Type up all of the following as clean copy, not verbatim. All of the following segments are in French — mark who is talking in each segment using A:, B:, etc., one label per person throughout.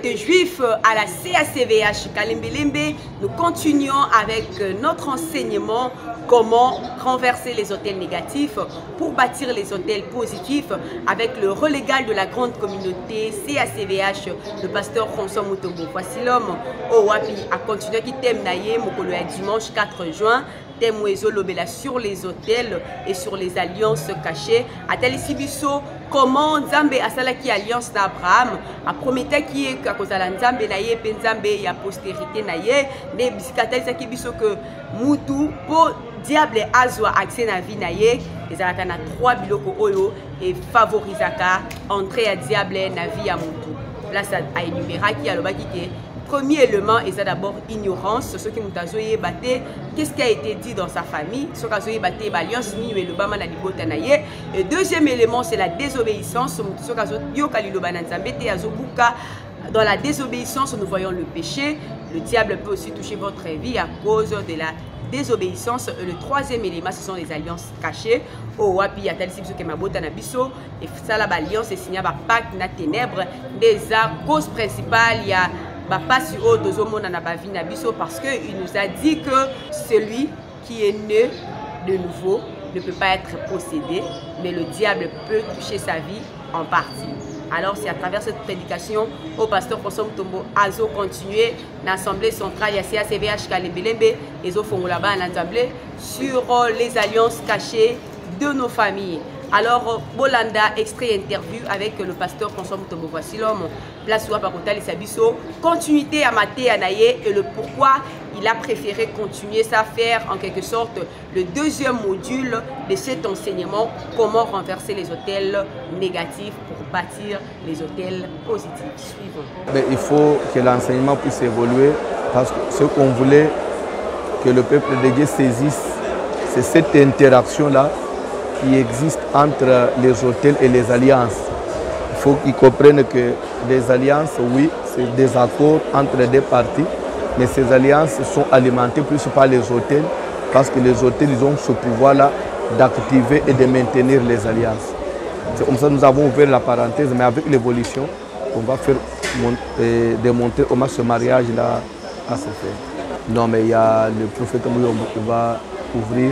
A: communauté juive à la CACVH Kalembelembe, nous continuons avec notre enseignement comment renverser les hôtels négatifs pour bâtir les hôtels positifs avec le relégal de la grande communauté CACVH, le pasteur François Mutombo. Voici l'homme au Wapi a continué qui thème naïe mokolo ya dimanche 4 juin. Thème lobela sur les hôtels et sur les alliances cachées. A Sibiso, comment Nzambe asalaki alliance d'Abraham a prometté qui est qu'à cause de Nzambe naye pe Nzambe ya postérité naye ne bisikata isaki biso que mutu po diable azwa accès na vie naye ezalaka na 3 biloko oyo et favorisaka entrée à diable na vie ya mutu. Là ça a énuméré qui a lobaki que premier élément, c'est d'abord ignorance. Ce qui nous a batté, qu'est-ce qui a été dit dans sa famille. Ce qui a batté, l'alliance ni le bama na libota naye. Et deuxième élément, c'est la désobéissance. Dans la désobéissance, nous voyons le péché. Le diable peut aussi toucher votre vie à cause de la désobéissance. Le troisième élément, ce sont les alliances cachées. Oh, wapi ya tali sibiso ke mabota na biso et ça la alliance est signée par pacte na ténèbres. Des causes principales, il y a parce qu'il nous a dit que celui qui est né de nouveau ne peut pas être possédé, mais le diable peut toucher sa vie en partie. Alors c'est à travers cette prédication au pasteur François Mutombo Azo continuer l'assemblée centrale ya CACVH Kalembelembe et au Fongola en assemblée sur les alliances cachées de nos familles. Alors, Bolanda, extrait interview avec le pasteur François Mutombo. Voici l'homme, place où Apakotali Sabiso, continuité à Maté Anaye et le pourquoi il a préféré continuer ça, faire en quelque sorte le deuxième module de cet enseignement, comment renverser les hôtels négatifs pour bâtir les hôtels positifs. Suivons.
B: Mais il faut que l'enseignement puisse évoluer parce que ce qu'on voulait que le peuple de Dieu saisisse, c'est cette interaction-là qui existe entre les hôtels et les alliances. Il faut qu'ils comprennent que les alliances, oui, c'est des accords entre les deux parties, mais ces alliances sont alimentées plus par les hôtels parce que les hôtels ils ont ce pouvoir-là d'activer et de maintenir les alliances. C'est comme ça que nous avons ouvert la parenthèse, mais avec l'évolution, on va faire démontrer comment ce mariage-là a se fait. Non, mais il y a le prophète qui va ouvrir,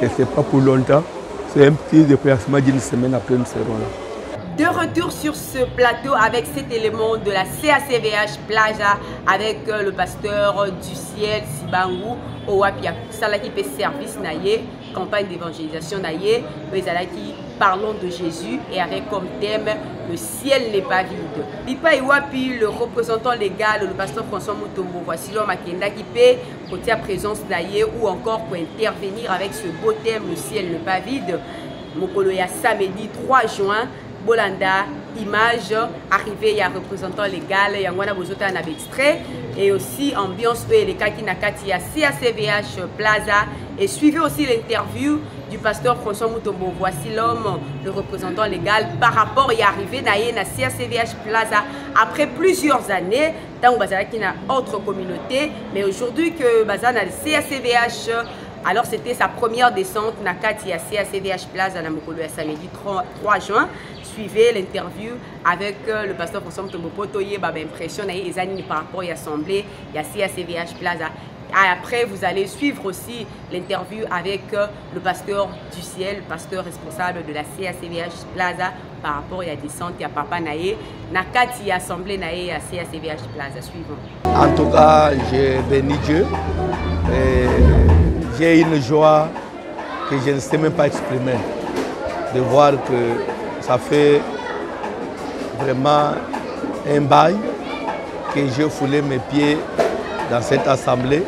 B: et ce n'est pas pour longtemps. C'est un petit déplacement d'une semaine après nous serons là.
A: De retour sur ce plateau avec cet élément de la CACVH Plaza avec le pasteur du ciel Sibangu Owapia Salaki pe service naye campagne d'évangélisation naye Bezalaki parlons de Jésus et avec comme thème le ciel n'est pas vide. Pipa Iwapi, le représentant légal, le pasteur François Mutombo, voici l'homme Akenda qui paie côté à présence naye ou encore pour intervenir avec ce beau thème le ciel n'est pas vide. Mokolo ya samedi 3 juin. Bolanda, image, arrivé, il y a un représentant légal, il y a un extrait et aussi ambiance les Kaki Nakati à CACVH Plaza et suivez aussi l'interview du pasteur François Mutombo. Voici l'homme, le représentant légal par rapport à arrivé à CACVH Plaza après plusieurs années dans une autre communauté, mais aujourd'hui que Bazana CACVH. Alors c'était sa première descente Nakati à CACVH Plaza à Mokolo samedi 3 juin. Suivez l'interview avec le pasteur François Mutombo Potoye, impression par rapport à l'assemblée, il y a CACVH Plaza. Après, vous allez suivre aussi l'interview avec le pasteur du ciel, le pasteur responsable de la CACVH Plaza par rapport à la descente, il y a Papa Naé, Nakati Assemblée Naé à CACVH Plaza. Suivons.
B: En tout cas, j'ai béni Dieu. J'ai une joie que je ne sais même pas exprimer, de voir que ça fait vraiment un bail que j'ai foulé mes pieds dans cette assemblée.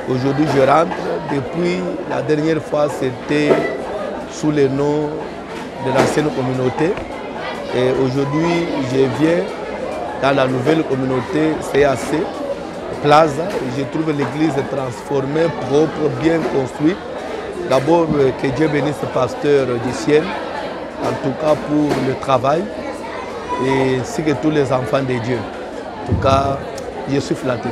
B: Aujourd'hui, je rentre. Depuis la dernière fois, c'était sous le nom de l'ancienne communauté. Et aujourd'hui, je viens dans la nouvelle communauté CAC Plaza. Je trouve l'église transformée, propre, bien construite. D'abord, que Dieu bénisse le pasteur du ciel, en tout cas pour le travail, et ainsi que tous les enfants de Dieu. En tout cas, je suis flatté.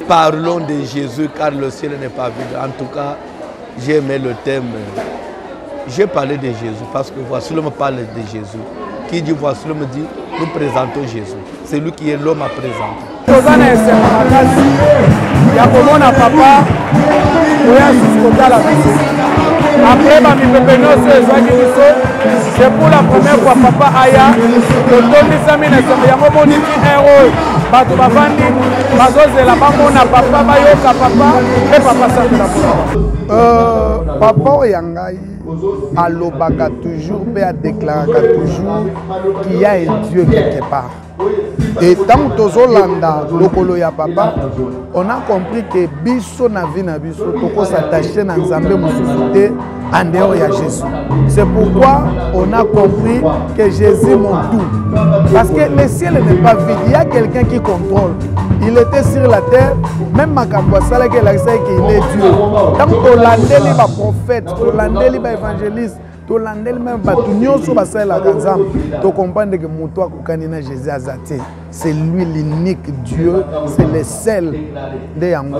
B: Parlons de Jésus car le ciel n'est pas vide. En tout cas, j'ai aimé le thème. J'ai parlé de Jésus parce que voici l'homme parle de Jésus. Qui dit voici l'homme dit nous présentons Jésus. c'est lui qui est l'homme à présenter.
C: Après ma c'est pour la première fois papa Aya, le don de Samina, c'est un héros. Bato bavandi, bazozela bamona papa bayoka papa et papa ça. Papa Yangai alobaka toujours et a déclaré toujours qu'il y a un Dieu quelque part. Et tant que tozolanda lokolo ya papa, on a compris que biso na vie na biso toko s'attacher na Nzambe mususu en dehors ya Jésus. C'est pourquoi on a compris que Jésus mon tout. Parce que le ciel n'est pas vide, il y a quelqu'un qui contrôle. Il était sur la terre, même Makambo Sala qu'il est Dieu. Tant que tolandeli ba prophète, tolandeli ba évangéliste, tolandeli même ba tunyoso ba sala kanzam, to comprendre que moto akukani na Jésus azate. C'est lui l'unique Dieu, c'est le seul de yango.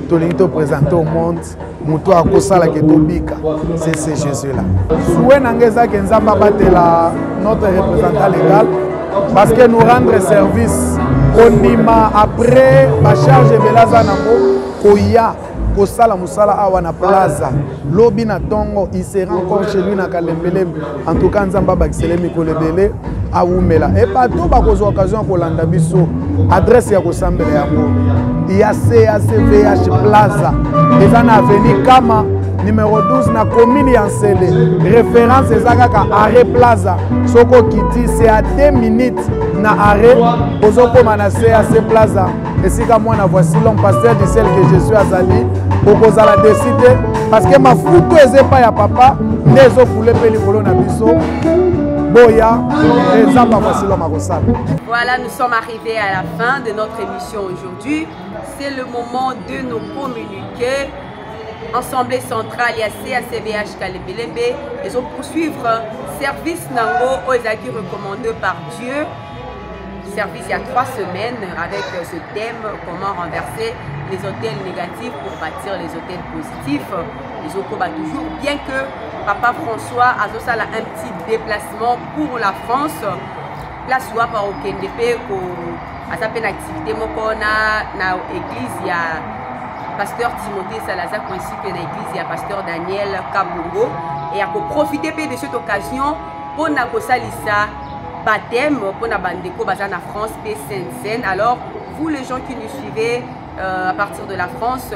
C: Tolinto présenté au monde, moto akosala ke tobika. C'est Jésus là. Soué nangeza kenzamba batela notre représentant légal parce que nous rendre service konima après ma charge belaza nango koya kosala musala awa na plaza lobi na tongo il se rend compte chez lui na kalembele en tout cas nzamba bakiselemi kolebele awumela et pas tout ba kozo occasion kolanda biso adresse ya kosambela yango IACVH Plaza ezana avenue Kama numéro 12 na commune ya Nsele référence ezaka arrêt Plaza soko kiti c'est à 2 minutes na arrêt ozoko manase à ce Plaza et si comme moi voici l'homme pasteur du ciel que Jésus azali okoza la décider parce que ma photo eze pas ya papa nezo koule pe likolo na biso boya ezamba voici l'homme akosala.
A: Voilà, nous sommes arrivés à la fin de notre émission aujourd'hui. C'est le moment de nous communiquer. Assemblée centrale et CACVH Kalebelembe, ils ont poursuivre service Nango aux acquis recommandés par Dieu. Service il y a 3 semaines avec ce thème comment renverser les hôtels négatifs pour bâtir les hôtels positifs. Les Okoba toujours, bien que Papa François a un petit déplacement pour la France. Place soit par Okendepe à sa peine activité mokona na église il y a pasteur Timothée Salazar ainsi que dans l'église, il y a pasteur Daniel Kabongo. Et à profiter de cette occasion pour Nakosalisa baptême pour Nabandeko Bazana France P Sainte-Seine. Alors, vous les gens qui nous suivez à partir de la France,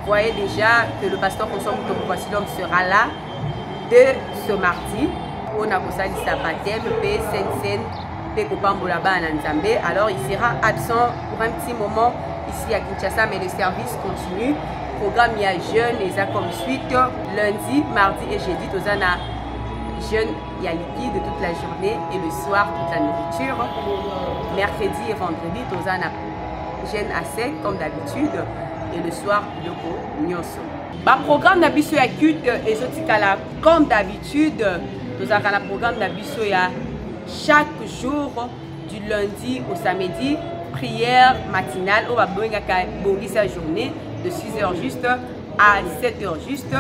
A: voyez déjà que le pasteur François Moutomo sera là de ce mardi pour Nakosalisa baptême P Sainte-Seine P Kopambolaba Nzambe. Alors, il sera absent pour un petit moment ici à Kinshasa, mais le service continue. Programme il y a jeûne et ça comme suite lundi, mardi et jeudi. Tozana jeûne, il y a liquide toute la journée et le soir toute la nourriture. Mercredi et vendredi, Tozana jeûne à sec comme d'habitude et le soir le nyonso. Bah programme d'habitation acute et zotikala comme d'habitude. Tozana programme d'habitation il y a chaque jour du lundi au samedi. Prière matinale, on va bongi sa journée de 6h juste à 7h juste.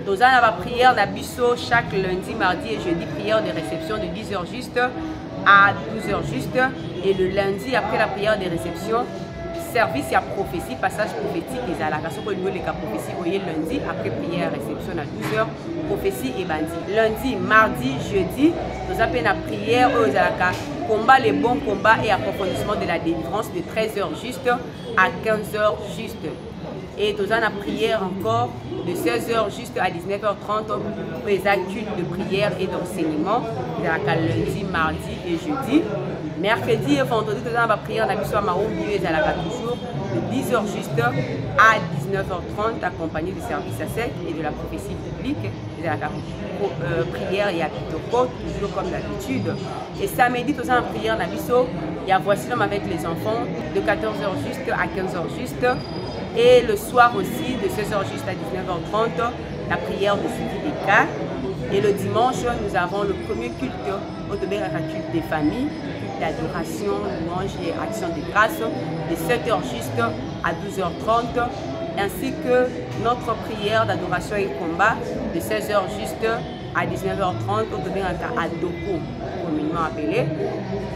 A: Nous avons la prière d'Abisso chaque lundi, mardi et jeudi, prière de réception de 10h juste à 12h juste. Et le lundi, après la prière de réception, service et prophétie, passage prophétique et à la raison que nous les prophéties, au lundi, après prière et réception à 12h, prophétie et bandit. Lundi, mardi, jeudi, nous avons la prière aux alaka. Combat, les bons combats et approfondissement de la délivrance de 13h juste à 15h juste. Et nous avons la prière encore de 16h juste à 19h30 pour les actes de prière et d'enseignement. Lundi, mardi et jeudi. Mercredi et vendredi, nous avons la prière toujours de 10h juste à 19h30 accompagné du service à sec et de la prophétie publique. Prière et à Pitoko, toujours comme d'habitude. Et samedi, nous avons la prière d'Abisso. Il y a voici l'homme avec les enfants de 14h juste à 15h juste. Et le soir aussi, de 16h juste à 19h30, la prière de suivi des cas. Et le dimanche, nous avons le premier culte, au culte des familles, culte d'adoration, louange et action de grâce, de 7h juste à 12h30, ainsi que notre prière d'adoration et combat, de 16h juste à 19h30, au à Doko. communément appelé.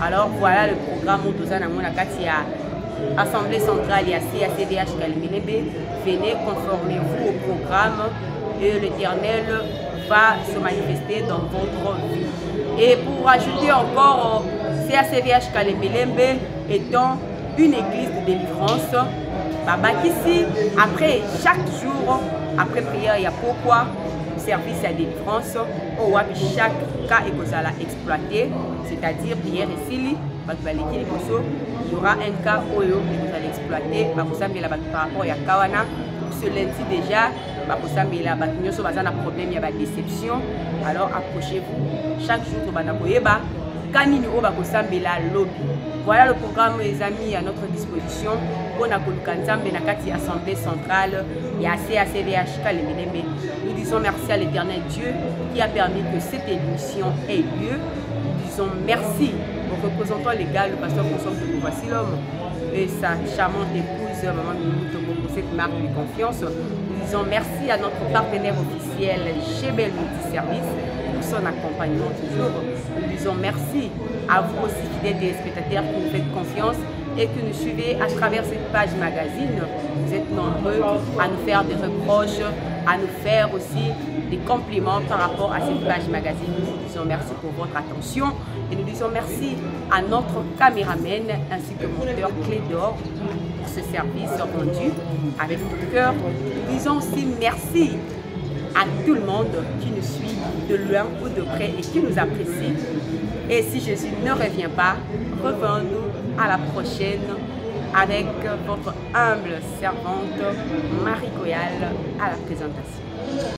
A: Alors voilà le programme Moutozana Monakati à Assemblée centrale et à CACVH Kalimelebe. Venez, conformez-vous au programme et l'Éternel va se manifester dans votre vie. Et pour ajouter encore, CACVH Kalimelebe étant une église de délivrance, ici, après chaque jour, après prière, il y a pourquoi service à délivrance, chaque cas est exploité, c'est-à-dire prière et sili, il y aura un cas où vous allez exploiter, par rapport à Kawana. Ce lundi déjà, il y a un problème, il y a une déception, alors approchez-vous. Chaque jour, voilà le programme, les amis, à notre disposition. Pour la Assemblée centrale et à CACVH Kalimelebe. Nous disons merci à l'Éternel Dieu qui a permis que cette émission ait lieu. Nous disons merci au représentant légal, le pasteur François de Voici l'homme et sa charmante épouse, Maman Mimouto, pour cette marque de confiance. Nous disons merci à notre partenaire officiel, Chebel Multiservice, pour son accompagnement toujours. Nous disons merci à vous aussi, fidèles téléspectateurs, qui nous faites confiance et que nous suivez à travers cette page magazine. Vous êtes nombreux à nous faire des reproches, à nous faire aussi des compliments par rapport à cette page magazine. Nous disons merci pour votre attention et nous disons merci à notre caméraman ainsi que monteur Clé d'Or pour ce service rendu avec tout cœur. Nous disons aussi merci à tout le monde qui nous suit de loin ou de près et qui nous apprécie. Et si Jésus ne revient pas, revenons-nous à la prochaine avec votre humble servante Marie Goyal à la présentation.